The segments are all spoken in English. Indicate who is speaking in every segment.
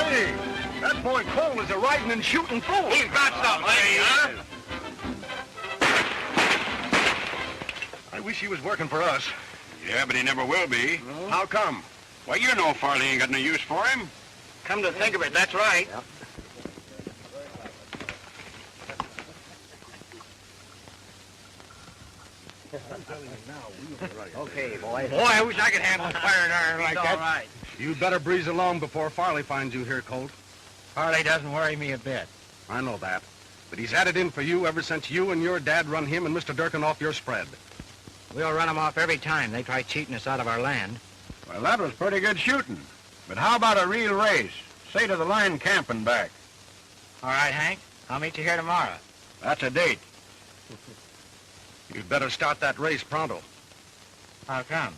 Speaker 1: Hey, that boy Colt is a riding and shooting fool.
Speaker 2: He's got something, huh?
Speaker 1: I wish he was working for us.
Speaker 2: Yeah, but he never will be.
Speaker 1: No? How come?
Speaker 2: Well, you know Farley ain't got no use for him.
Speaker 3: Come to think of it, that's right.
Speaker 1: Yep.
Speaker 3: Okay, boy.
Speaker 4: Boy, I wish I could handle a fire and iron like that.
Speaker 3: All right.
Speaker 1: You'd better breeze along before Farley finds you here, Colt.
Speaker 4: Farley doesn't worry me a bit.
Speaker 1: I know that. But he's had it in for you ever since you and your dad run him and Mr. Durkin off your spread.
Speaker 4: We'll run them off every time they try cheating us out of our land.
Speaker 2: Well, that was pretty good shooting. But how about a real race? Say to the line camp and back.
Speaker 4: All right, Hank. I'll meet you here tomorrow.
Speaker 2: That's a date.
Speaker 1: You'd better start that race pronto.
Speaker 4: How come?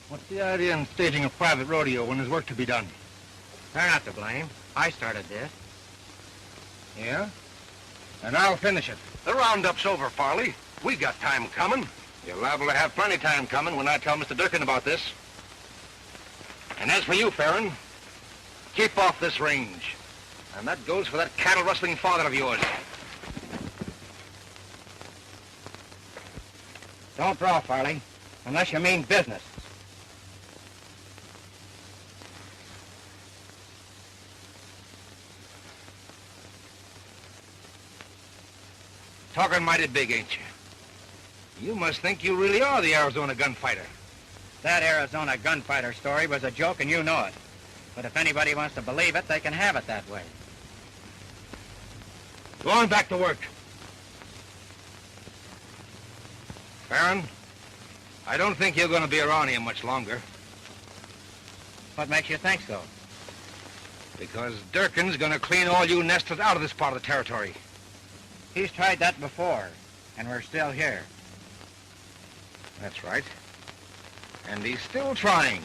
Speaker 3: What's the idea in staging a private rodeo when there's work to be done?
Speaker 4: They're not to blame. I started this.
Speaker 3: Yeah? And I'll finish it.
Speaker 1: The roundup's over, Farley. We got time coming.
Speaker 3: You're liable to have plenty time coming when I tell Mr. Durkin about this. And as for you, Ferron, keep off this range. And that goes for that cattle-rustling father of yours.
Speaker 4: Don't draw, Farley, unless you mean business.
Speaker 3: Talking mighty big, ain't you? You must think you really are the Arizona gunfighter.
Speaker 4: That Arizona gunfighter story was a joke, and you know it. But if anybody wants to believe it, they can have it that way.
Speaker 3: Go on back to work. Ferron, I don't think you're going to be around here much longer.
Speaker 4: What makes you think so?
Speaker 3: Because Durkin's going to clean all you nesters out of this part of the territory.
Speaker 4: He's tried that before, and we're still here.
Speaker 3: That's right. And he's still trying.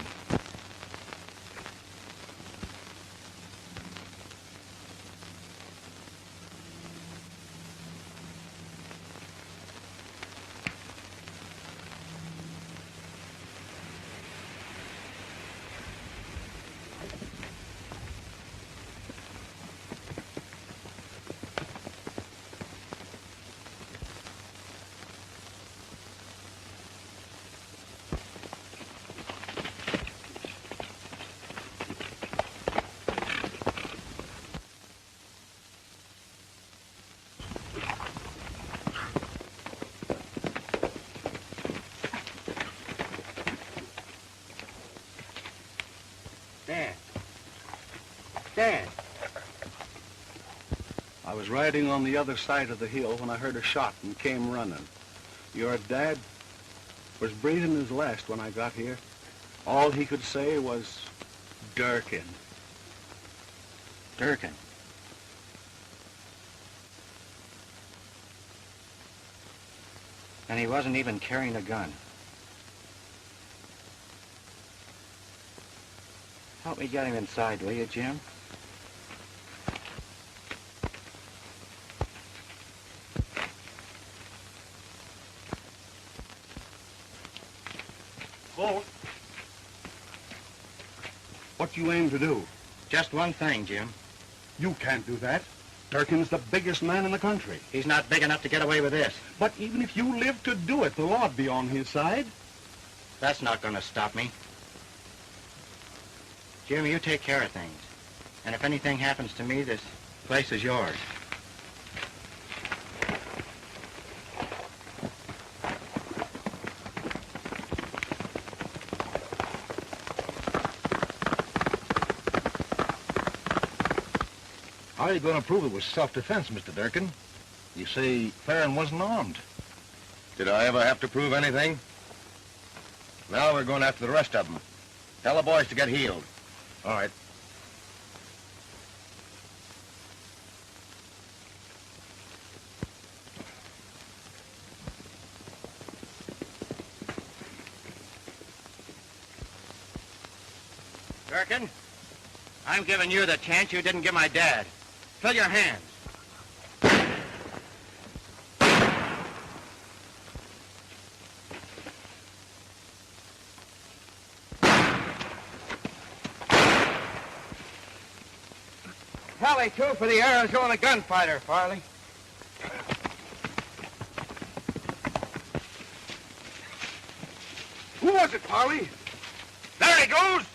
Speaker 4: Dad.
Speaker 5: I was riding on the other side of the hill when I heard a shot and came running. Your dad was breathing his last when I got here. All he could say was, Durkin.
Speaker 4: Durkin. And he wasn't even carrying a gun. Help me get him inside, will you, Jim?
Speaker 5: Colt, what you aim to do?
Speaker 4: Just one thing, Jim.
Speaker 5: You can't do that. Durkin's the biggest man in the country.
Speaker 4: He's not big enough to get away with this.
Speaker 5: But even if you live to do it, the law'd be on his side.
Speaker 4: That's not going to stop me. Jim, you take care of things. And if anything happens to me, this place is yours.
Speaker 3: How are you going to prove it was self-defense, Mr. Durkin? You say Ferron wasn't armed. Did I ever have to prove anything? Now we're going after the rest of them. Tell the boys to get healed. All right.
Speaker 4: Durkin, I'm giving you the chance you didn't give my dad. Fill your hands. Tally, two for the Arizona Gunfighter, Farley.
Speaker 1: Who was it, Farley?
Speaker 2: There he goes!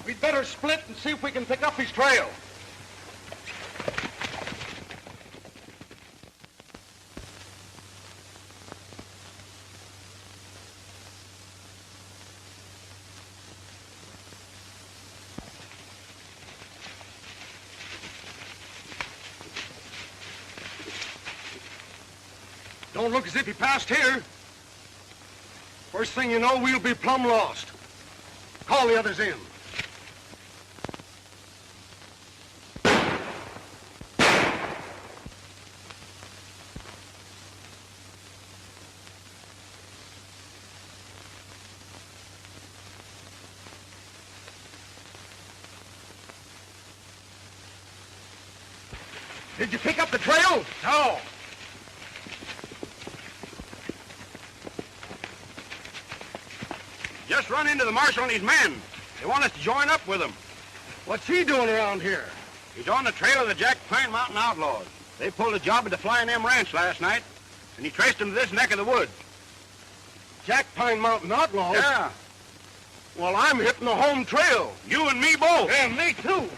Speaker 1: We'd better split and see if we can pick up his trail. Don't look as if he passed here. First thing you know, we'll be plumb lost. Call the others in. Did you pick up the trail?
Speaker 2: No. Just run into the marshal and his men. They want us to join up with them.
Speaker 1: What's he doing around here?
Speaker 2: He's on the trail of the Jack Pine Mountain Outlaws. They pulled a job at the Flying M Ranch last night, and he traced them to this neck of the woods.
Speaker 1: Jack Pine Mountain Outlaws?
Speaker 2: Yeah.
Speaker 1: Well, I'm hitting the home trail.
Speaker 2: You and me both.
Speaker 1: And me too.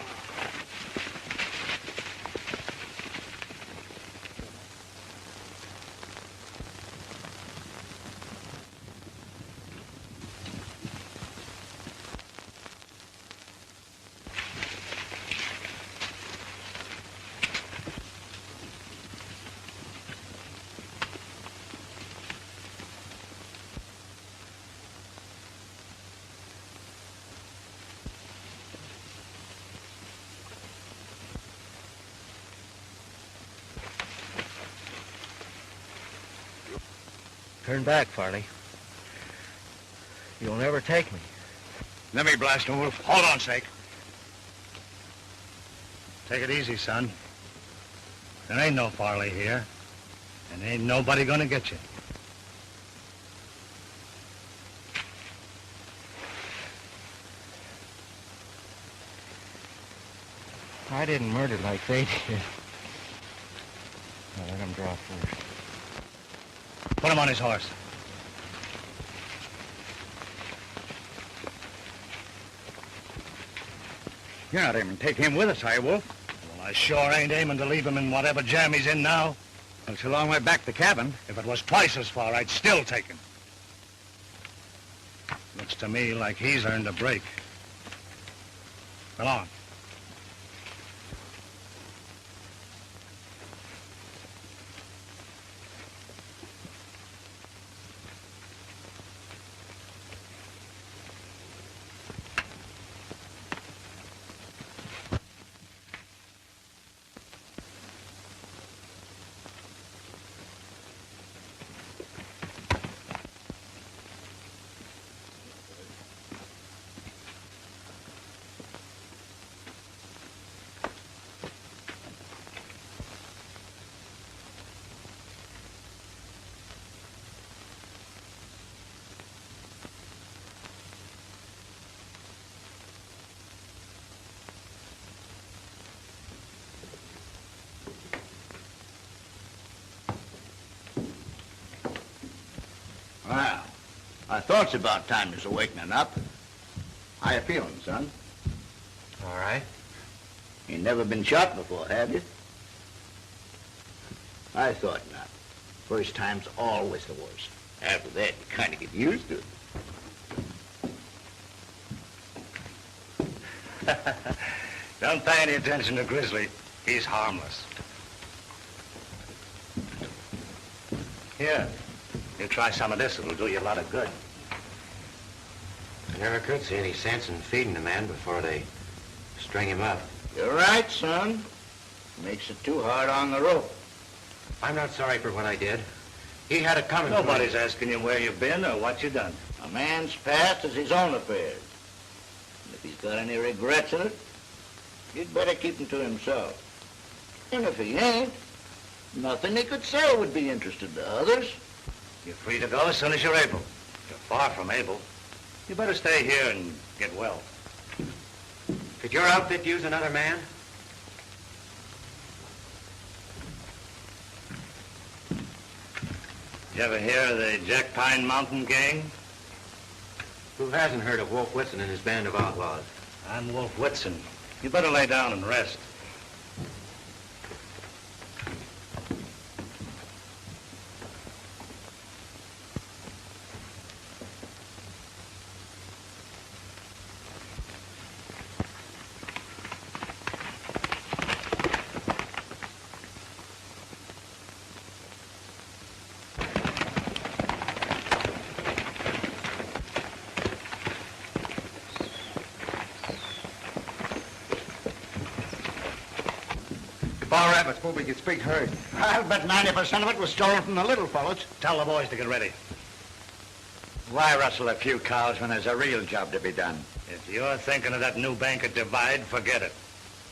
Speaker 4: Turn back, Farley. You'll never take me.
Speaker 2: Let me blast him, Wolf. Hold on, Sake. Take it easy, son. There ain't no Farley here, and ain't nobody gonna get you.
Speaker 4: I didn't murder like they did. Now let him draw first.
Speaker 2: Put him on his horse. You're not aiming to take him with us, are you, Wolf? Well, I sure ain't aiming to leave him in whatever jam he's in now. Well, it's a long way back to the cabin. If it was twice as far, I'd still take him. Looks to me like he's earned a break. Come on.
Speaker 6: I thought it's about time you was awakening up. How you feeling, son?
Speaker 7: All right.
Speaker 6: You never been shot before, have you? I thought not. First time's always the worst. After that, you kind of get used to it.
Speaker 2: Don't pay any attention to Grizzly. He's harmless. Here, you try some of this. It'll do you a lot of good.
Speaker 7: I never could see any sense in feeding a man before they string him up.
Speaker 6: You're right, son. Makes it too hard on the rope.
Speaker 7: I'm not sorry for what I did. He had it coming.
Speaker 2: Nobody's asking you where you've been or what you've done.
Speaker 6: A man's past is his own affair. And if he's got any regrets in it, you'd better keep them to himself. And if he ain't, nothing he could say would be interesting to others.
Speaker 2: You're free to go as soon as you're able. You're far from able. You better stay here and get well.
Speaker 7: Could your outfit use another man?
Speaker 2: You ever hear of the Jack Pine Mountain Gang?
Speaker 7: Who hasn't heard of Wolf Whitson and his band of outlaws?
Speaker 2: I'm Wolf Whitson. You better lay down and rest.
Speaker 1: Bar rabbits moving its big herd.
Speaker 6: I'll bet 90% of it was stolen from the little fellas.
Speaker 2: Tell the boys to get ready.
Speaker 6: Why rustle a few cows when there's a real job to be done?
Speaker 2: If you're thinking of that new bank at Divide, forget it.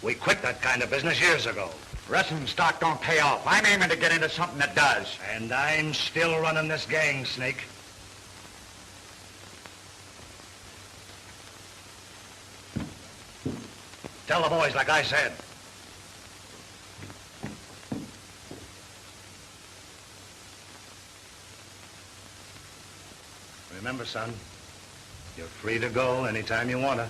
Speaker 2: We quit that kind of business years ago.
Speaker 6: Wrestling stock don't pay off. I'm aiming to get into something that does.
Speaker 2: And I'm still running this gang, Snake. Tell the boys like I said. Remember, son, you're free to go anytime you want to.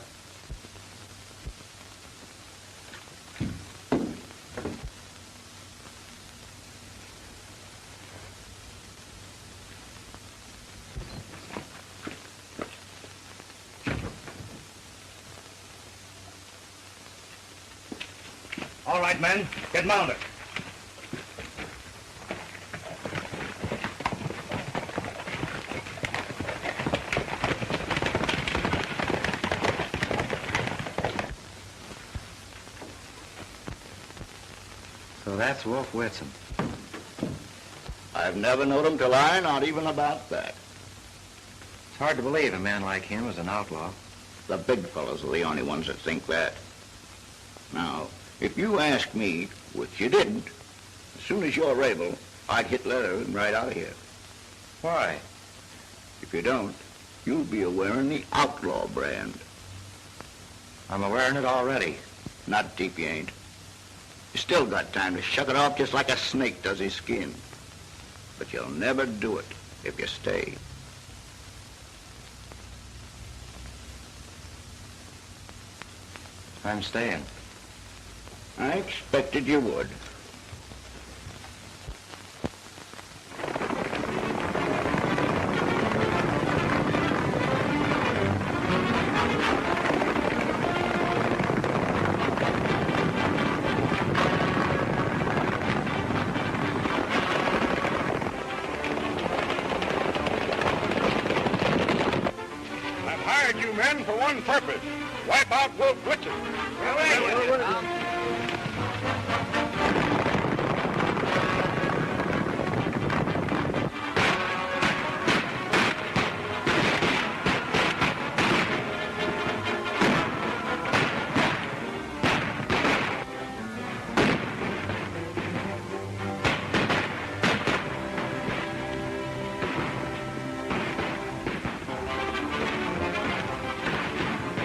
Speaker 2: All right, men, get mounted.
Speaker 7: So that's Wolf Whitson.
Speaker 6: I've never known him to lie, not even about that.
Speaker 7: It's hard to believe a man like him was an outlaw.
Speaker 6: The big fellas are the only ones that think that. Now, if you ask me, which you didn't, as soon as you're able, I'd hit leather and ride out of here.
Speaker 7: Why?
Speaker 6: If you don't, you'll be wearing the Outlaw brand.
Speaker 7: I'm wearing it already.
Speaker 6: Not deep, you ain't. You still got time to shuck it off just like a snake does his skin. But you'll never do it if you stay.
Speaker 7: I'm staying.
Speaker 6: I expected you would.
Speaker 1: I've hired you men for one purpose. Wipe out Wolf Whitson.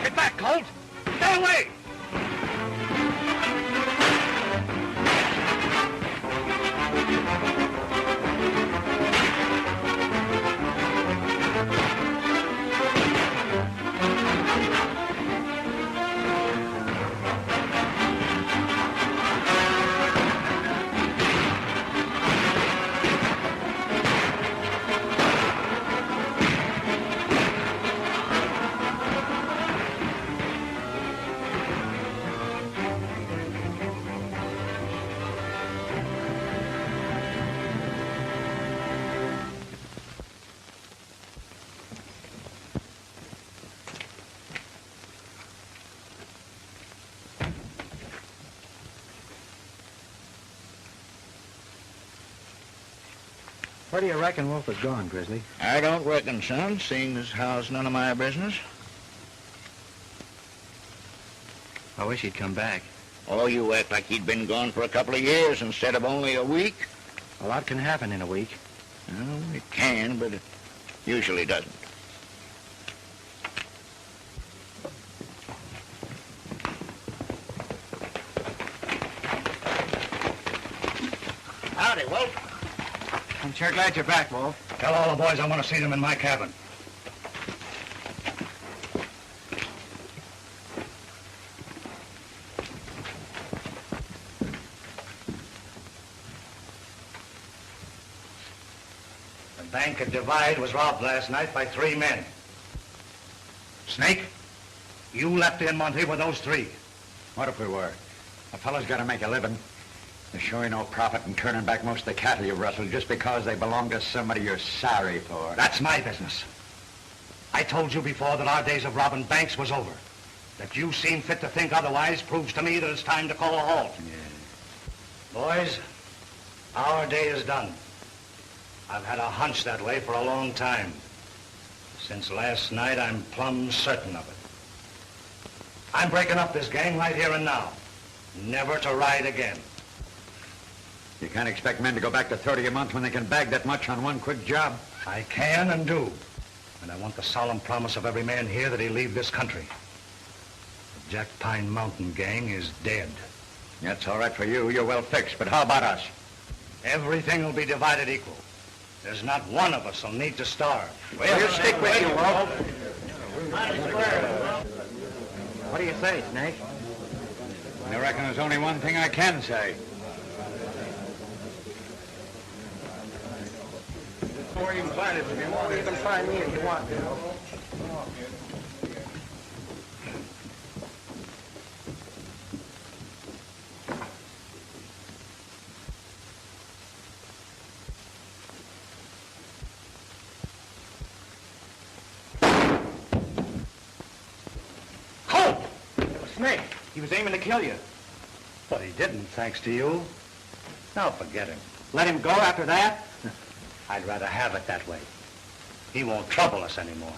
Speaker 1: Get back, Colt! Get away!
Speaker 7: Where do you reckon Wolf is gone, Grizzly?
Speaker 6: I don't reckon, son, seeing as how it's none of my business.
Speaker 7: I wish he'd come back.
Speaker 6: Oh, you act like he'd been gone for a couple of years instead of only a week.
Speaker 7: A lot can happen in a week.
Speaker 6: Well, it can, but it usually doesn't. Howdy, Wolf.
Speaker 7: I'm sure glad you're back, Wolf.
Speaker 2: Tell all the boys I want to see them in my cabin. The bank at Divide was robbed last night by 3 men. Snake, you left in Monty with those 3.
Speaker 8: What if we were? A fellow's got to make a living. There's sure no profit in turning back most of the cattle you rustled just because they belong to somebody you're sorry for.
Speaker 2: That's my business. I told you before that our days of robbing banks was over. That you seem fit to think otherwise proves to me that it's time to call a halt.
Speaker 8: Yeah.
Speaker 2: Boys, our day is done. I've had a hunch that way for a long time. Since last night, I'm plumb certain of it. I'm breaking up this gang right here and now. Never to ride again.
Speaker 8: You can't expect men to go back to 30 a month when they can bag that much on one quick job.
Speaker 2: I can and do. And I want the solemn promise of every man here that he'll leave this country. The Jack Pine Mountain gang is dead.
Speaker 8: That's all right for you. You're well fixed. But how about us?
Speaker 2: Everything will be divided equal. There's not one of us will need to starve.
Speaker 6: We'll stick with you, Wolf.
Speaker 7: What do you say, Snake?
Speaker 8: I reckon there's only one thing I can say.
Speaker 1: Where you can find it if you want. You can find me if you want to.
Speaker 2: Colt! It was Snake. He was aiming to kill you. But he didn't, thanks to you. Now forget him. Let him go after that? I'd rather have it that way. He won't trouble us anymore.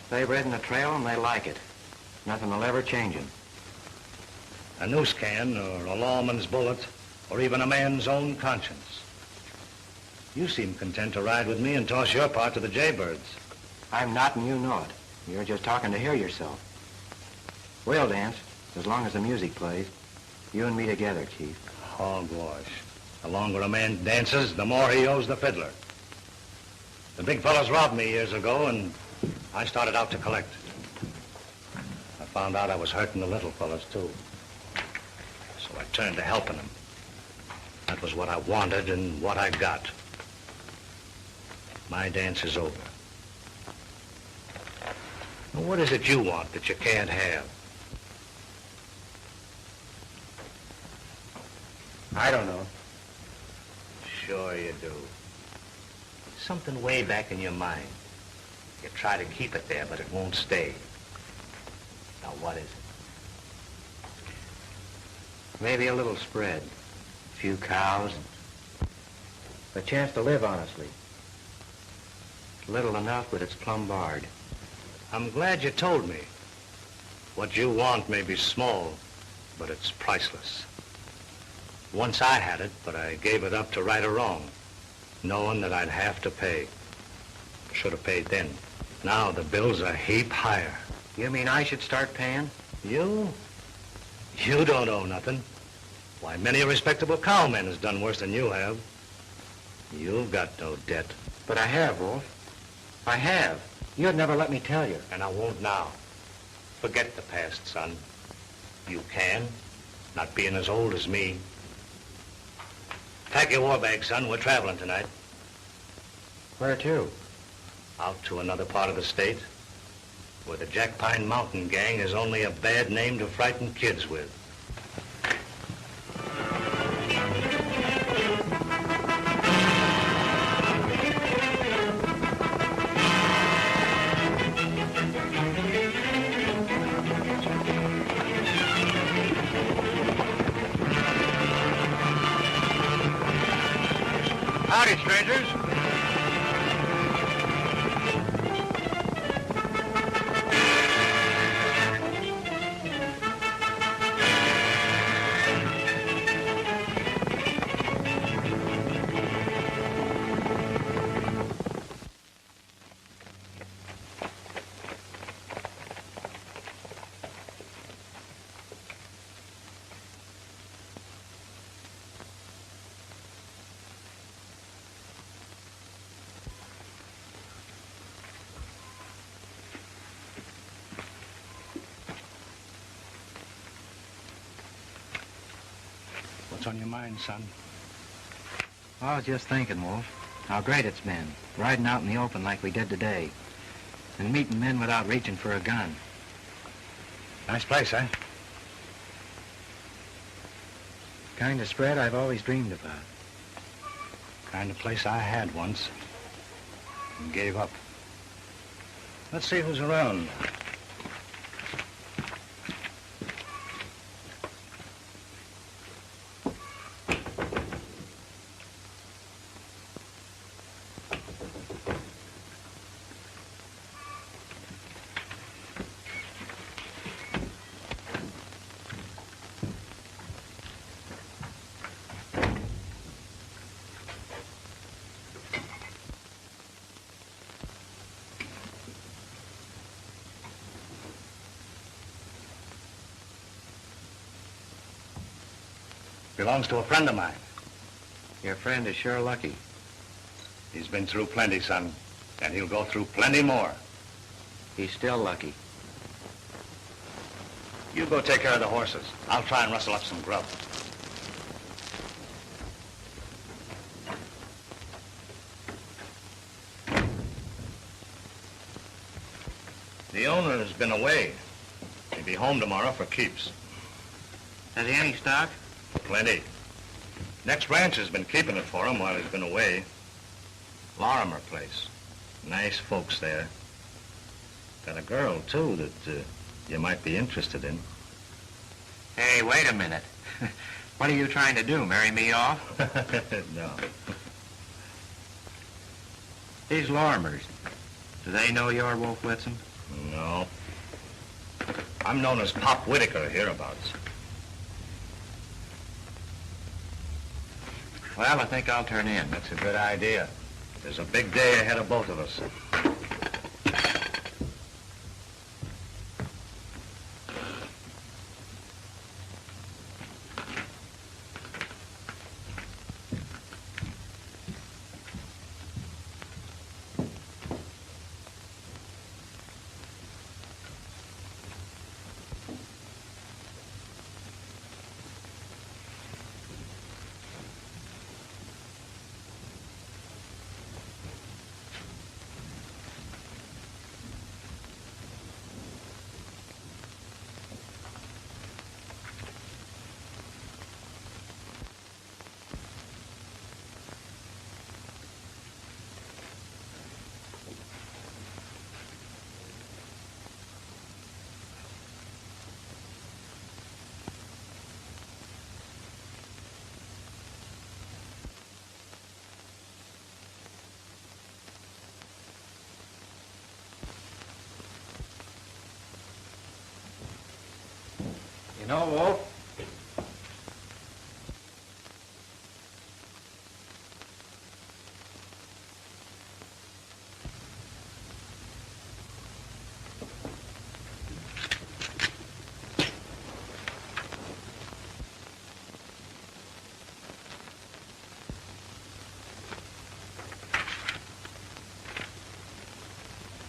Speaker 7: They've ridden the trail and they like it. Nothing will ever change them.
Speaker 2: A noose can, or a lawman's bullet, or even a man's own conscience. You seem content to ride with me and toss your part to the jaybirds.
Speaker 7: I'm not, and you know it. You're just talking to hear yourself. We'll dance, as long as the music plays. You and me together, Chief.
Speaker 2: Hogwash. The longer a man dances, the more he owes the fiddler. The big fellas robbed me years ago, and I started out to collect. I found out I was hurting the little fellas, too. So I turned to helping them. That was what I wanted and what I got. My dance is over. Now, what is it you want that you can't have?
Speaker 7: I don't know.
Speaker 2: Sure you do. Something way back in your mind. You try to keep it there, but it won't stay. Now, what is it?
Speaker 7: Maybe a little spread. A few cows. A chance to live honestly. Little enough, but it's plumb barred.
Speaker 2: I'm glad you told me. What you want may be small, but it's priceless. Once I had it, but I gave it up to right a wrong, knowing that I'd have to pay. Should have paid then. Now the bills are a heap higher.
Speaker 7: You mean I should start paying?
Speaker 2: You? You don't owe nothing. Why, many a respectable cowman has done worse than you have. You've got no debt.
Speaker 7: But I have, Wolf. I have. You'd never let me tell you.
Speaker 2: And I won't now. Forget the past, son. You can, not being as old as me. Pack your war bag, son. We're traveling tonight.
Speaker 7: Where to?
Speaker 2: Out to another part of the state, where the Jack Pine Mountain gang is only a bad name to frighten kids with. Howdy, strangers. What's on your mind, son?
Speaker 7: I was just thinking, Wolf, how great it's been, riding out in the open like we did today, and meeting men without reaching for a gun.
Speaker 2: Nice place, eh?
Speaker 7: Kind of spread I've always dreamed about.
Speaker 2: Kind of place I had once and gave up. Let's see who's around. Belongs to a friend of mine.
Speaker 7: Your friend is sure lucky.
Speaker 2: He's been through plenty, son, and he'll go through plenty more.
Speaker 7: He's still lucky.
Speaker 2: You go take care of the horses. I'll try and rustle up some grub. The owner has been away. He'll be home tomorrow for keeps.
Speaker 7: Has he any stock?
Speaker 2: Plenty. Next ranch has been keeping it for him while he's been away. Lorimer place. Nice folks there. Got a girl, too, that you might be interested in.
Speaker 7: Hey, wait a minute. What are you trying to do, marry me off?
Speaker 2: No.
Speaker 7: These Lorimers, do they know you're Wolf Whitson?
Speaker 2: No. I'm known as Pop Whitaker hereabouts.
Speaker 7: Well, I think I'll turn in.
Speaker 2: That's a good idea. There's a big day ahead of both of us.
Speaker 7: You know, Wolf,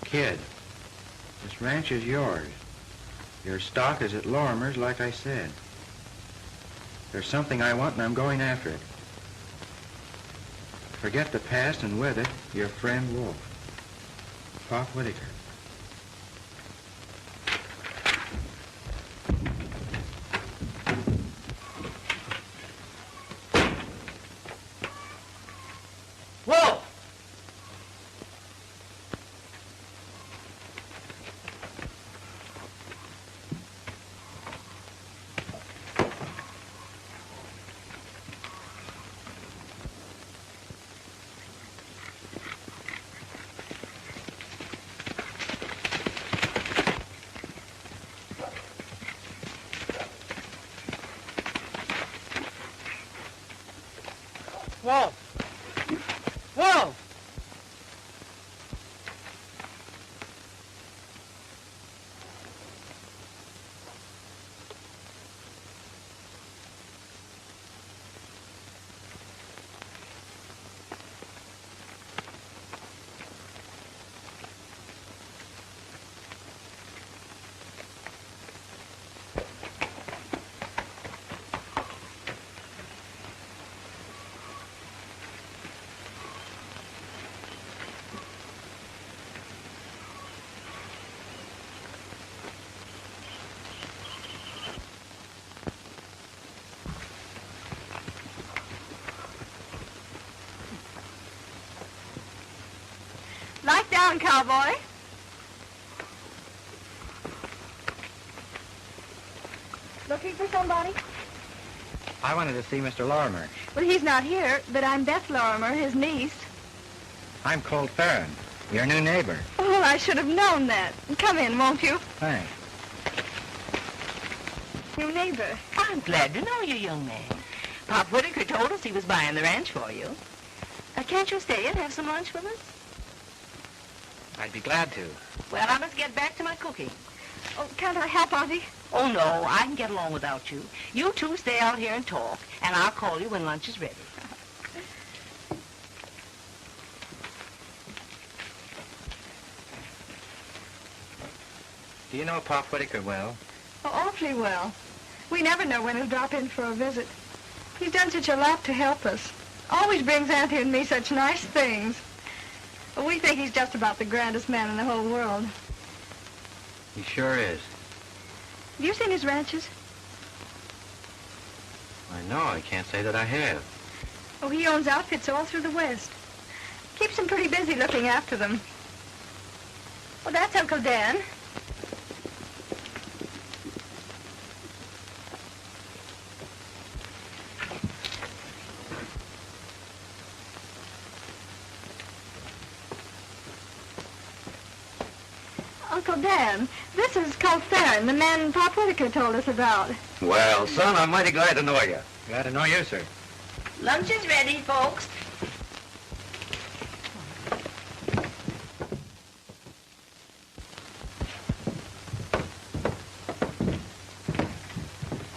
Speaker 7: kid, this ranch is yours. Your stock is at Lorimer's, like I said. There's something I want, and I'm going after it. Forget the past, and with it, your friend Wolf. Pop Whitaker.
Speaker 2: Wolf!
Speaker 4: Whoa!
Speaker 9: Light down, Cowboy. Looking for somebody?
Speaker 4: I wanted to see Mr. Lorimer.
Speaker 9: Well, he's not here, but I'm Beth Lorimer, his niece.
Speaker 4: I'm Colt Ferron, your new neighbor.
Speaker 9: Oh, I should have known that. Come in, won't you?
Speaker 4: Thanks.
Speaker 9: New neighbor.
Speaker 10: I'm glad to know you, young man. Pop Whitaker told us he was buying the ranch for you. Can't you stay and have some lunch with us?
Speaker 4: I'd be glad to.
Speaker 10: Well, I must get back to my cooking.
Speaker 9: Oh, can't I help, Auntie?
Speaker 10: Oh, no, I can get along without you. You two stay out here and talk, and I'll call you when lunch is ready.
Speaker 4: Do you know Pop Whitaker well?
Speaker 9: Oh, awfully well. We never know when he'll drop in for a visit. He's done such a lot to help us. Always brings Auntie and me such nice things. Well, we think he's just about the grandest man in the whole world.
Speaker 4: He sure is.
Speaker 9: Have you seen his ranches?
Speaker 4: I know, I can't say that I have.
Speaker 9: Oh, he owns outfits all through the West. Keeps them pretty busy looking after them. Well, that's Uncle Dan. Uncle Dan, this is Colt Ferron, the man Pop Whitaker told us about.
Speaker 2: Well, son, I'm mighty glad to know you.
Speaker 4: Glad to know you, sir.
Speaker 10: Lunch is ready, folks.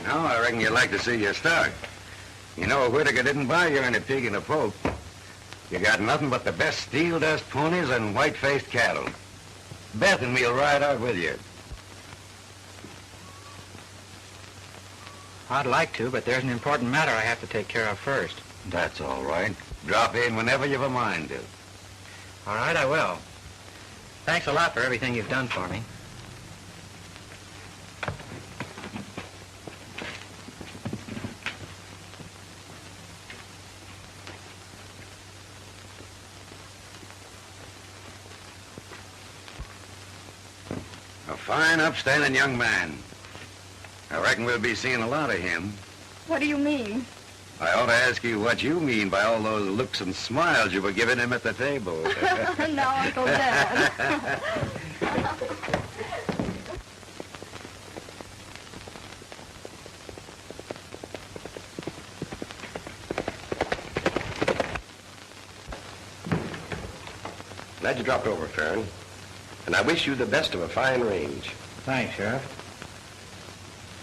Speaker 3: Now, I reckon you'd like to see your stock. You know, Whitaker didn't buy you any pig in a poke. You got nothing but the best steel dust ponies and white-faced cattle. Beth and me'll ride out with you.
Speaker 4: I'd like to, but there's an important matter I have to take care of first.
Speaker 3: That's all right. Drop in whenever you've a mind to.
Speaker 4: All right, I will. Thanks a lot for everything you've done for me.
Speaker 3: A fine, upstanding young man. I reckon we'll be seeing a lot of him.
Speaker 9: What do you mean?
Speaker 3: I ought to ask you what you mean by all those looks and smiles you were giving him at the table.
Speaker 9: No, Uncle Dan.
Speaker 11: Glad you dropped over, Ferron. And I wish you the best of a fine range.
Speaker 4: Thanks, Sheriff.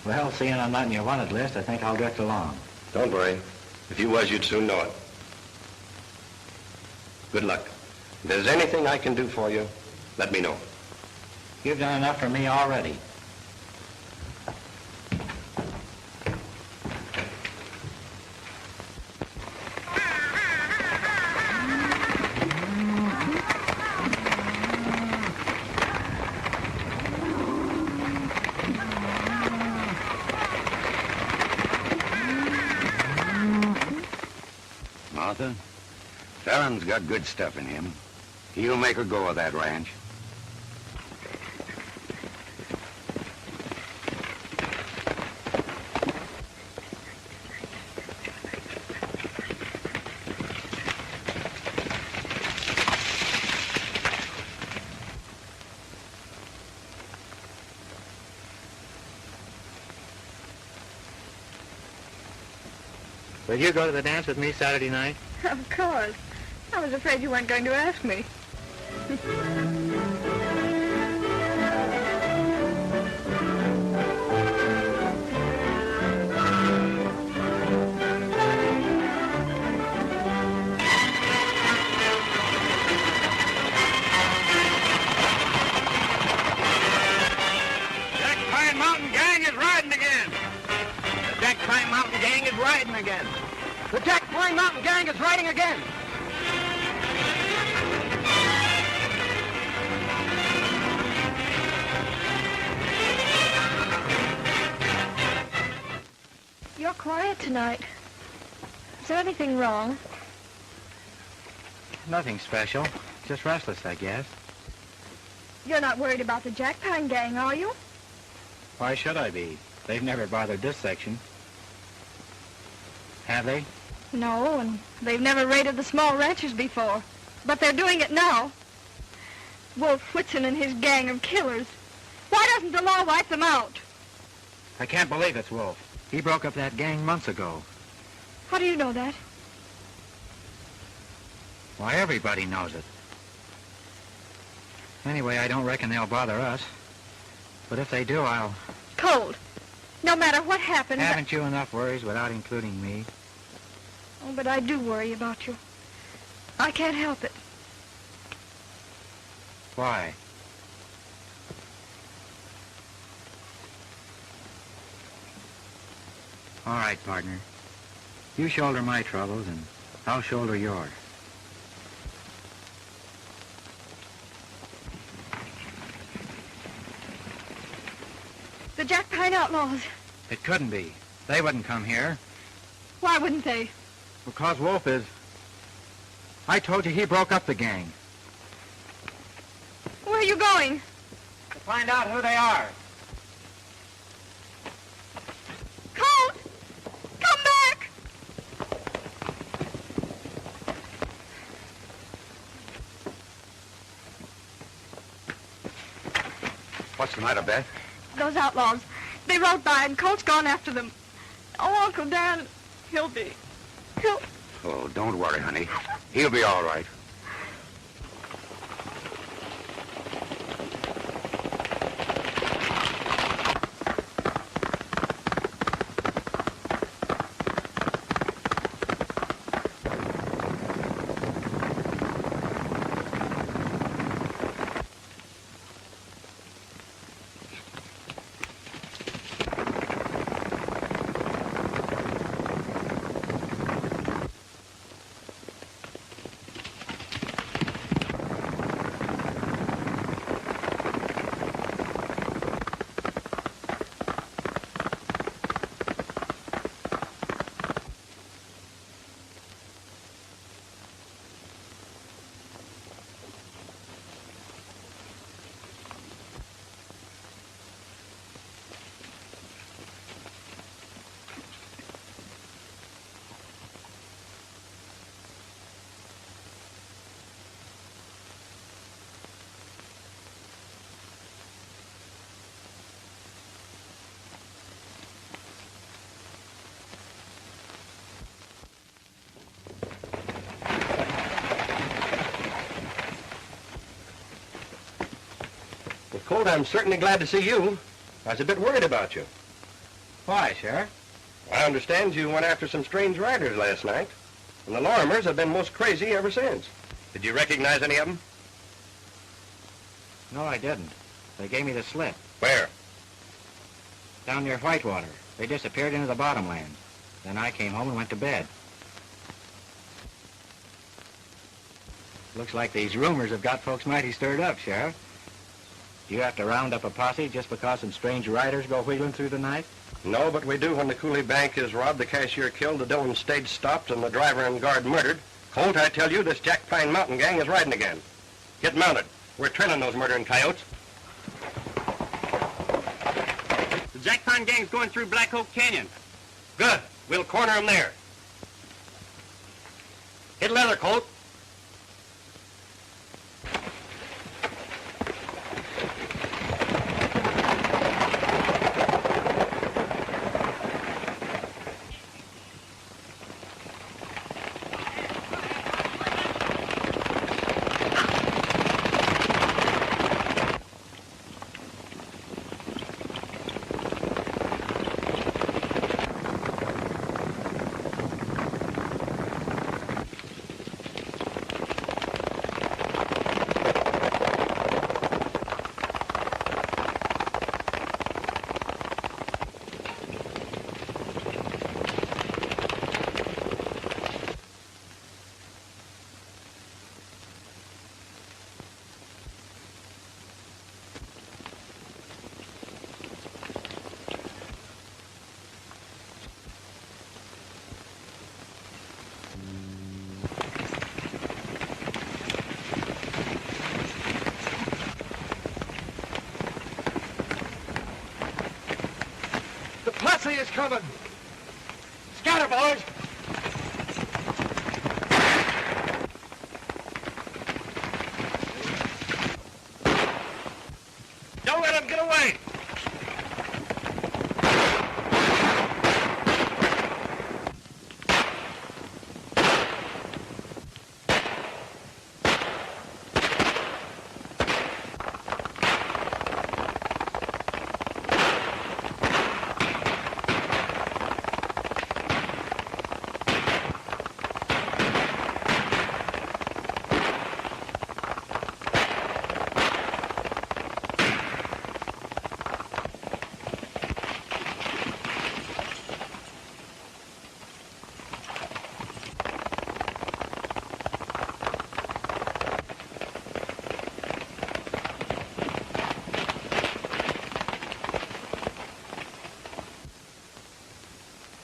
Speaker 4: Well, seeing I'm not in your wanted list, I think I'll drift along.
Speaker 11: Don't worry. If you was, you'd soon know it. Good luck. If there's anything I can do for you, let me know.
Speaker 4: You've done enough for me already.
Speaker 3: Martha, Ferron's got good stuff in him. He'll make a go of that ranch.
Speaker 4: Will you go to the dance with me Saturday night?
Speaker 9: Of course. I was afraid you weren't going to ask me.
Speaker 4: Pine Mountain Gang is riding again.
Speaker 1: The Jack Pine Mountain Gang is riding again.
Speaker 9: You're quiet tonight. Is there anything wrong?
Speaker 7: Nothing special. Just restless, I guess.
Speaker 9: You're not worried about the Jack Pine Gang, are you?
Speaker 7: Why should I be? They've never bothered this section. Have they?
Speaker 9: No, and they've never raided the small ranches before. But they're doing it now. Wolf Whitson and his gang of killers. Why doesn't the law wipe them out?
Speaker 7: I can't believe it's Wolf. He broke up that gang months ago.
Speaker 9: How do you know that?
Speaker 7: Why, everybody knows it. Anyway, I don't reckon they'll bother us. But if they do, I'll...
Speaker 9: Colt, no matter what happens...
Speaker 7: Haven't you enough worries without including me?
Speaker 9: Oh, but I do worry about you. I can't help it.
Speaker 7: Why? All right, partner. You shoulder my troubles, and I'll shoulder yours.
Speaker 9: The Jack Pine Outlaws.
Speaker 7: It couldn't be. They wouldn't come here.
Speaker 9: Why wouldn't they?
Speaker 7: Because Wolf is... I told you he broke up the gang.
Speaker 9: Where are you going?
Speaker 4: To find out who they are.
Speaker 9: Colt! Come back!
Speaker 11: What's the matter, Beth?
Speaker 9: Those outlaws. They rode by and Colt's gone after them. Oh, Uncle Dan, he'll...
Speaker 11: Oh, don't worry, honey. He'll be all right.
Speaker 3: Colt, I'm certainly glad to see you. I was a bit worried about you.
Speaker 7: Why, Sheriff?
Speaker 3: I understand you went after some strange riders last night, and the Lorimers have been most crazy ever since. Did you recognize any of them?
Speaker 7: No, I didn't. They gave me the slip.
Speaker 3: Where?
Speaker 7: Down near Whitewater. They disappeared into the bottomland. Then I came home and went to bed. Looks like these rumors have got folks mighty stirred up, Sheriff. Do you have to round up a posse just because some strange riders go wheeling through the night?
Speaker 3: No, but we do when the Cooley Bank is robbed, the cashier killed, the Dillon stage stopped, and the driver and guard murdered. Colt, I tell you, this Jack Pine Mountain Gang is riding again. Get mounted. We're trailing those murdering coyotes.
Speaker 1: The Jack Pine Gang's going through Black Oak Canyon.
Speaker 3: Good. We'll corner them there. Hit leather, Colt.
Speaker 1: is coming. Scatter, boys. Don't let him get away.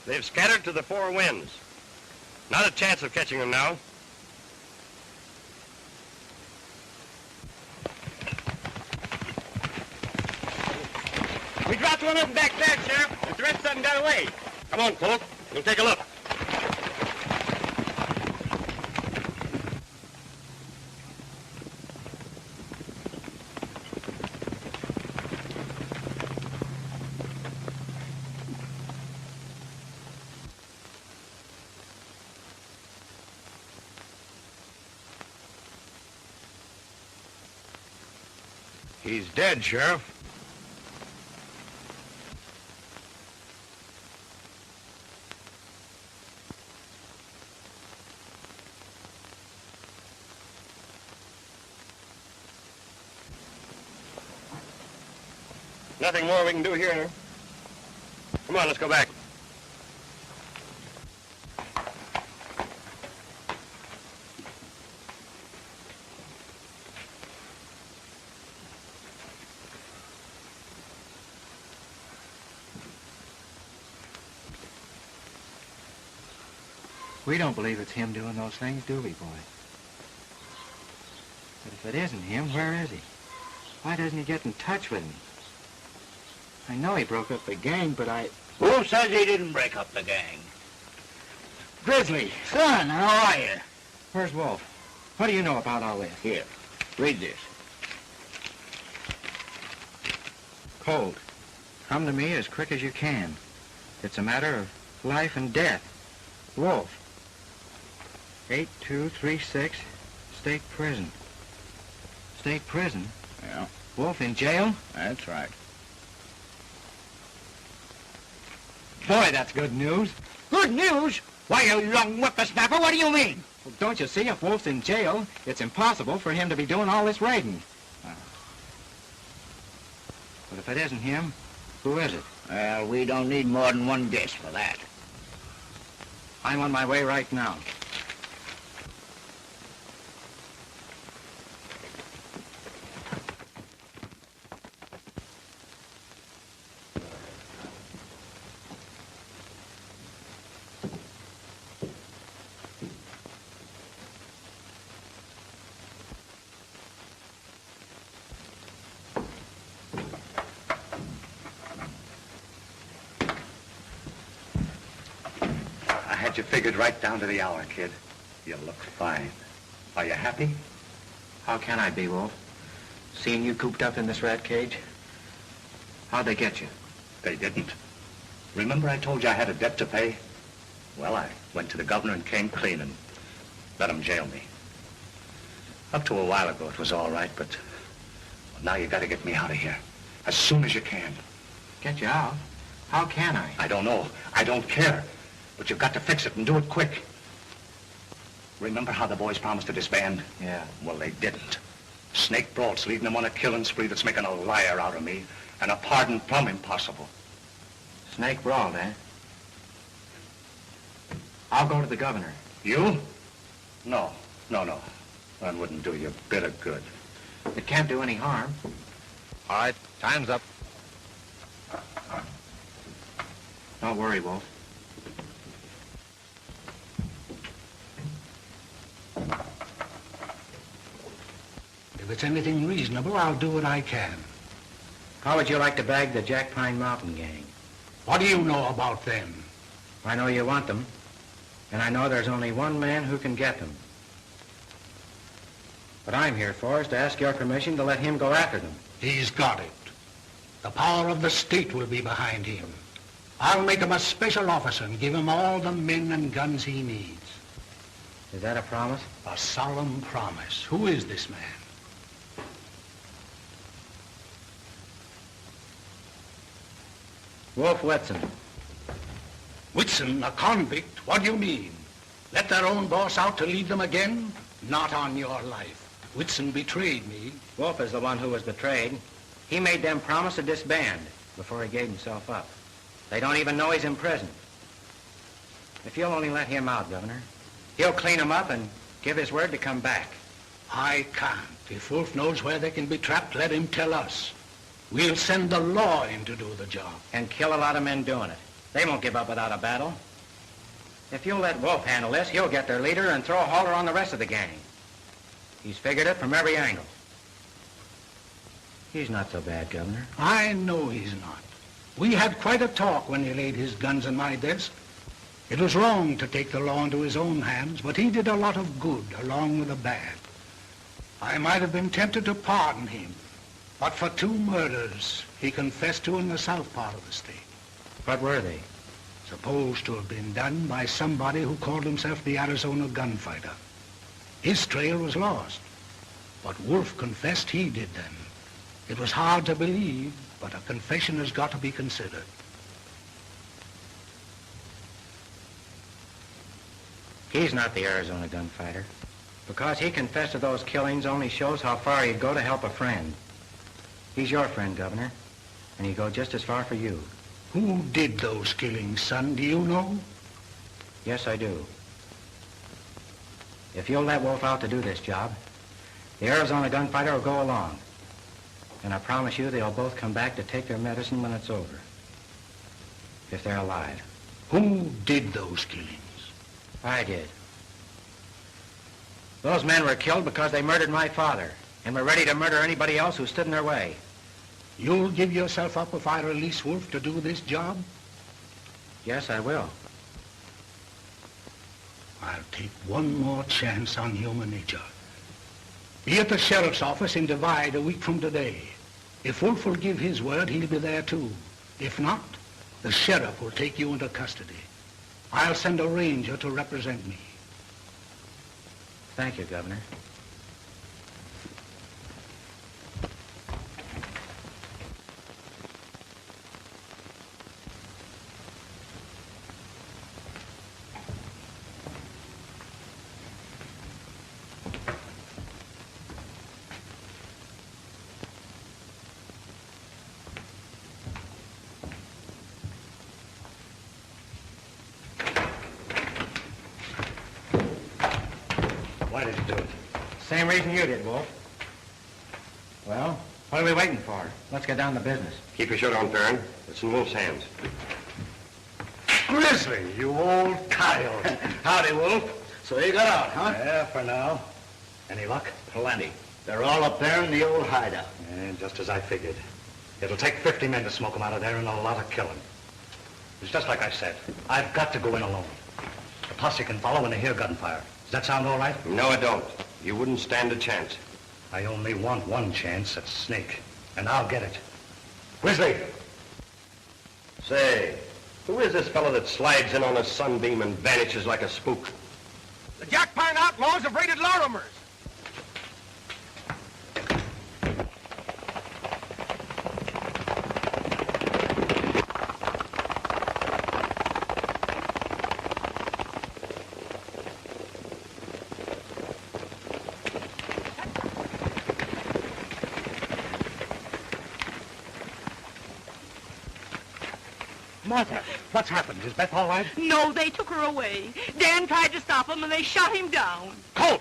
Speaker 11: They've scattered to the four winds. Not a chance of catching them now.
Speaker 4: We dropped one of them back there, Sheriff, but the rest of them got away.
Speaker 11: Come on, Colt. We'll take a look.
Speaker 3: He's dead, Sheriff.
Speaker 11: Nothing more we can do here. Come on, let's go back.
Speaker 7: We don't believe it's him doing those things, do we, boy? But if it isn't him, where is he? Why doesn't he get in touch with me? I know he broke up the gang, but
Speaker 6: Who says he didn't break up the gang?
Speaker 7: Grizzly!
Speaker 6: Son, how are you?
Speaker 7: Where's Wolf? What do you know about all this?
Speaker 6: Here, read this.
Speaker 7: Colt, come to me as quick as you can. It's a matter of life and death. Wolf. 8236, State Prison. State Prison?
Speaker 6: Yeah,
Speaker 7: Wolf in jail?
Speaker 6: that's right.
Speaker 7: Boy, that's good news.
Speaker 4: Good news? Why, you young whippersnapper, what do you mean?
Speaker 7: Well, don't you see, if Wolf's in jail, it's impossible for him to be doing all this raiding. But if it isn't him, who is it?
Speaker 6: Well, we don't need more than one guess for that.
Speaker 7: I'm on my way right now.
Speaker 2: I had you figured right down to the hour, kid. You look fine. Are you happy?
Speaker 7: How can I be, Wolf? Seeing you cooped up in this rat cage? How'd they get you?
Speaker 2: They didn't. Remember I told you I had a debt to pay? Well, I went to the governor and came clean and let him jail me. Up to a while ago, it was all right, but now you got to get me out of here as soon as you can.
Speaker 7: Get you out? How can I?
Speaker 2: I don't know. I don't care. But you've got to fix it and do it quick. Remember how the boys promised to disband?
Speaker 7: Yeah.
Speaker 2: Well, they didn't. Snake Broad's leading them on a killing spree that's making a liar out of me, and a pardon plumb impossible.
Speaker 7: Snake Broad, eh? I'll go to the governor.
Speaker 2: You? No. That wouldn't do you a bit of good.
Speaker 7: It can't do any harm.
Speaker 3: All right, time's up.
Speaker 7: Don't worry, Wolf.
Speaker 12: If it's anything reasonable, I'll do what I can.
Speaker 7: How would you like to bag the Jack Pine Mountain gang?
Speaker 12: What do you know about them?
Speaker 7: I know you want them, and I know there's only one man who can get them. What I'm here for is to ask your permission to let him go after them.
Speaker 12: He's got it. The power of the state will be behind him. I'll make him a special officer and give him all the men and guns he needs.
Speaker 7: Is that a promise?
Speaker 12: A solemn promise. Who is this man?
Speaker 7: Wolf Whitson.
Speaker 12: Whitson, a convict? What do you mean? Let their own boss out to lead them again? Not on your life. Whitson betrayed me.
Speaker 7: Wolf is the one who was betrayed. He made them promise to disband before he gave himself up. They don't even know he's in prison. If you'll only let him out, Governor, he'll clean them up and give his word to come back.
Speaker 12: I can't. If Wolf knows where they can be trapped, let him tell us. We'll send the law in to do the job.
Speaker 7: And kill a lot of men doing it. They won't give up without a battle. If you'll let Wolf handle this, he'll get their leader and throw a halter on the rest of the gang. He's figured it from every angle. He's not so bad, Governor.
Speaker 12: I know he's not. We had quite a talk when he laid his guns on my desk. It was wrong to take the law into his own hands, but he did a lot of good along with the bad. I might have been tempted to pardon him, but for 2 murders he confessed to in the south part of the state.
Speaker 7: What were they?
Speaker 12: Supposed to have been done by somebody who called himself the Arizona Gunfighter. His trail was lost, but Wolf confessed he did them. It was hard to believe, but a confession has got to be considered.
Speaker 7: He's not the Arizona Gunfighter. Because he confessed to those killings only shows how far he'd go to help a friend. He's your friend, Governor, and he'd go just as far for you.
Speaker 12: Who did those killings, son? Do you know?
Speaker 7: Yes, I do. If you'll let Wolf out to do this job, the Arizona Gunfighter will go along. And I promise you they'll both come back to take their medicine when it's over. If they're alive.
Speaker 12: Who did those killings?
Speaker 7: I did. Those men were killed because they murdered my father and were ready to murder anybody else who stood in their way.
Speaker 12: You'll give yourself up if I release Wolf to do this job?
Speaker 7: Yes, I will.
Speaker 12: I'll take one more chance on human nature. Be at the sheriff's office in Divide a week from today. If Wolf will give his word, he'll be there too. If not, the sheriff will take you into custody. I'll send a ranger to represent me.
Speaker 7: Thank you, Governor.
Speaker 2: Why did you do it?
Speaker 7: Same reason you did, Wolf. Well, what are we waiting for? Let's get down to business.
Speaker 11: Keep your shirt on, Ferron. It's in Wolf's hands.
Speaker 1: Grizzly, you old coyote.
Speaker 6: Howdy, Wolf. So you got out, huh?
Speaker 2: Yeah, for now. Any luck?
Speaker 6: Plenty. They're all up there in the old hideout.
Speaker 2: Yeah, just as I figured. It'll take 50 men to smoke them out of there and a lot of killing. It's just like I said. I've got to go in alone. The posse can follow when they hear gunfire. Does that sound all right?
Speaker 11: No, it don't. You wouldn't stand a chance.
Speaker 2: I only want one chance at Snake, and I'll get it. Grizzly!
Speaker 11: Say, who is this fellow that slides in on a sunbeam and vanishes like a spook?
Speaker 1: The Jack Pine Outlaws have raided Lorimer's.
Speaker 2: Martha, what's happened? Is Beth all right?
Speaker 10: No, they took her away. Dan tried to stop him, and they shot him down.
Speaker 2: Colt!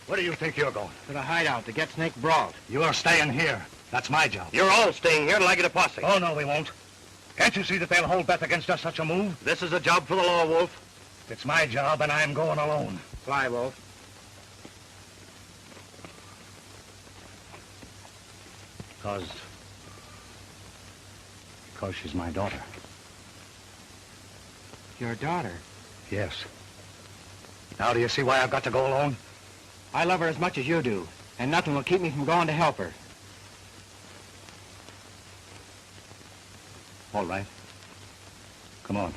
Speaker 2: Where do you think you're going?
Speaker 7: To the hideout to get Snake brought.
Speaker 2: You're staying here. That's my job.
Speaker 11: You're all staying here till I get a posse.
Speaker 2: Oh, no, we won't. Can't you see that they'll hold Beth against us such a move?
Speaker 11: This is a job for the law, Wolf.
Speaker 2: It's my job, and I'm going alone.
Speaker 7: Fly, Wolf.
Speaker 2: Because she's my daughter.
Speaker 7: Your daughter?
Speaker 2: Yes. Now do you see why I've got to go alone?
Speaker 7: I love her as much as you do, and nothing will keep me from going to help her.
Speaker 2: All right. Come on.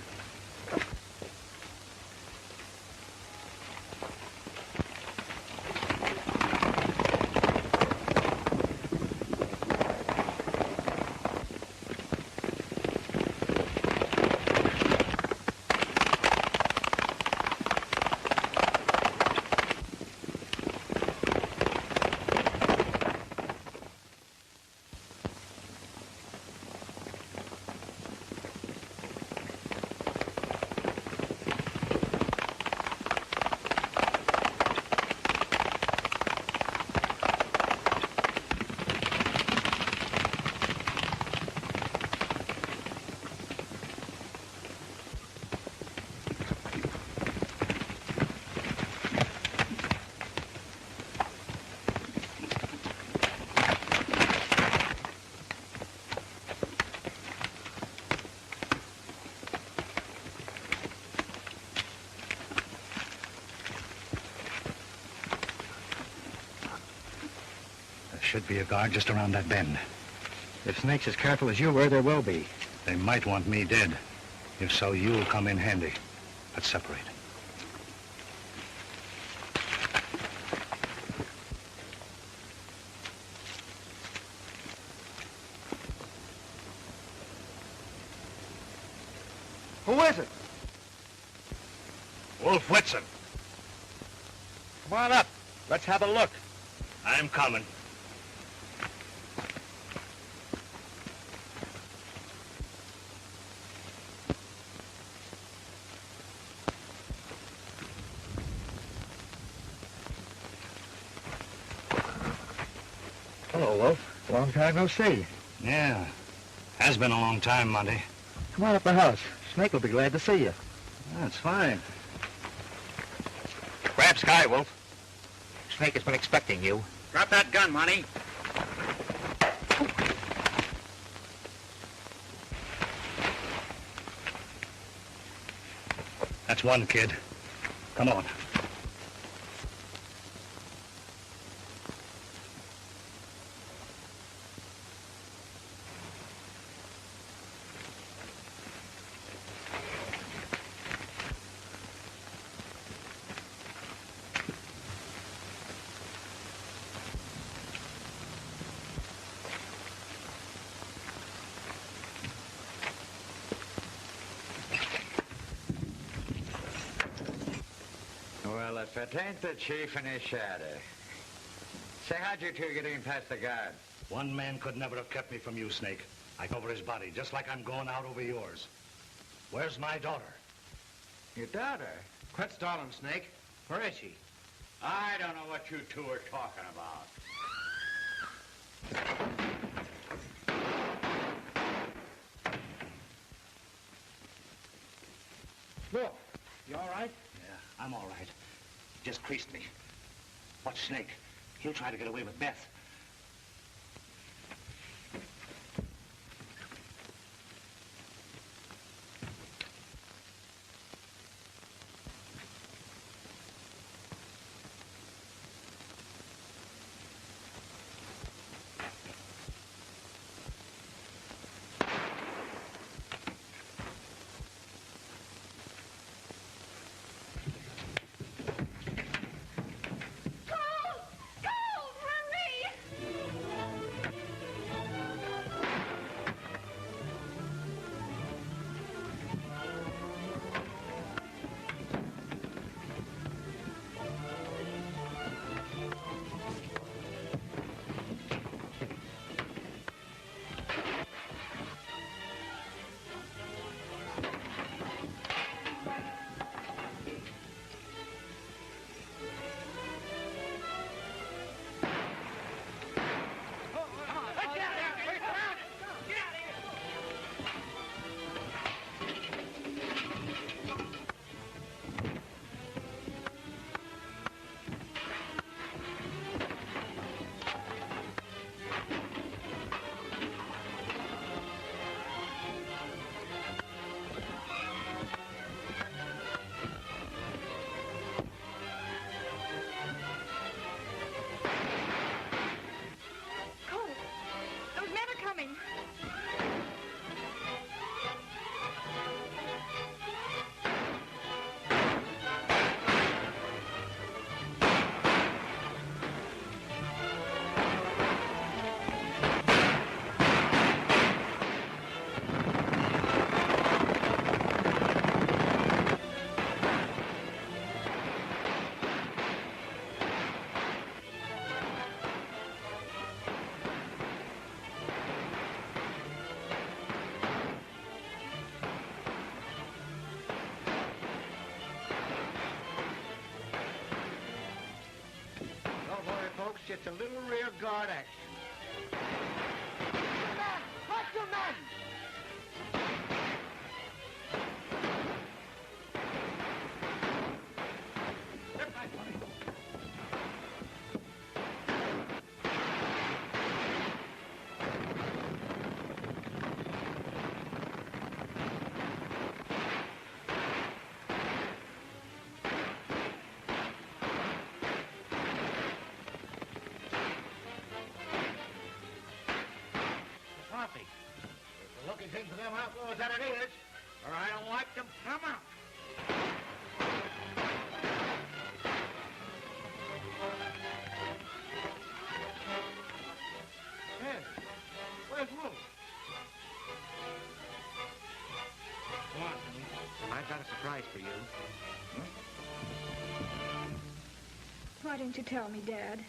Speaker 2: Should be a guard just around that bend.
Speaker 7: If Snake's as careful as you were, there will be.
Speaker 2: They might want me dead. If so, you'll come in handy. Let's separate.
Speaker 1: Who is it?
Speaker 2: Wolf Whitson.
Speaker 1: Come on up. Let's have a look.
Speaker 2: I'm coming.
Speaker 1: Hello, Wolf. Long time no see.
Speaker 2: Yeah. Has been a long time, Monty.
Speaker 1: Come on up the house. Snake will be glad to see you.
Speaker 2: That's fine.
Speaker 1: Grab Sky, Wolf.
Speaker 7: Snake has been expecting you. Drop that gun, Monty.
Speaker 2: That's one, kid. Come on.
Speaker 8: Well, if it ain't the chief and his shadow. Say, how'd you two get in past the guard?
Speaker 2: One man could never have kept me from you, Snake. I go over his body, just like I'm going out over yours. Where's my daughter?
Speaker 8: Your daughter?
Speaker 7: Quit stalling, Snake. Where is she?
Speaker 8: I don't know what you two are talking about.
Speaker 7: Look, you all right?
Speaker 2: Yeah, I'm all right. He just creased me. Watch Snake. He'll try to get away with Beth.
Speaker 4: just a little rear guard action.
Speaker 13: Watch your men!
Speaker 4: Coffee. It's a looking thing for them outlaws that it is, or I don't like them come out. Hey, where's Wolf? Come on, honey.
Speaker 7: I've got a surprise for you.
Speaker 9: Why didn't you tell me, Dad?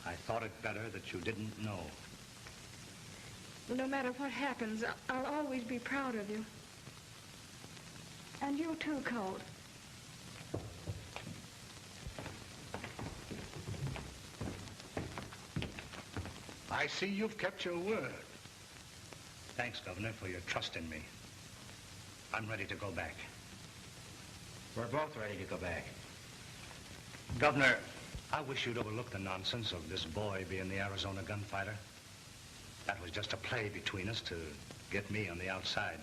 Speaker 2: I thought it better that you didn't know.
Speaker 9: No matter what happens, I'll always be proud of you. And you too, Colt.
Speaker 12: I see you've kept your word.
Speaker 2: Thanks, Governor, for your trust in me. I'm ready to go back.
Speaker 7: We're both ready to go back.
Speaker 2: Governor, I wish you'd overlook the nonsense of this boy being the Arizona gunfighter. That was just a play between us to get me on the outside.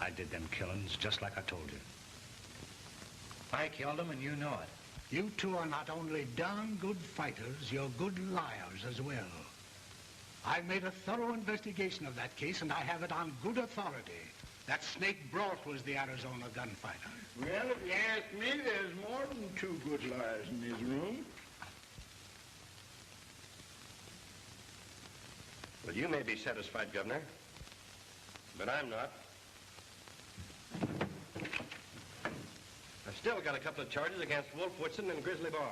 Speaker 2: I did them killings just like I told you.
Speaker 7: I killed him and you know it.
Speaker 12: You two are not only darn good fighters, you're good liars as well. I've made a thorough investigation of that case, and I have it on good authority that Snake Broth was the Arizona gunfighter.
Speaker 5: Well, if you ask me, there's more than two good liars in this room.
Speaker 11: Well, you may be satisfied, Governor, but I'm not. I've still got a couple of charges against Wolf Whitson and Grizzly Bar.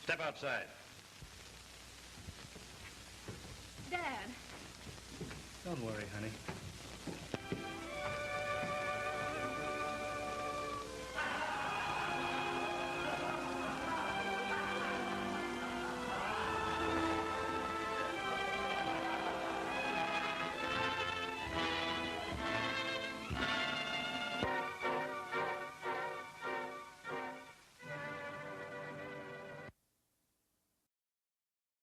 Speaker 11: Step outside.
Speaker 9: Dad.
Speaker 2: Don't worry, honey.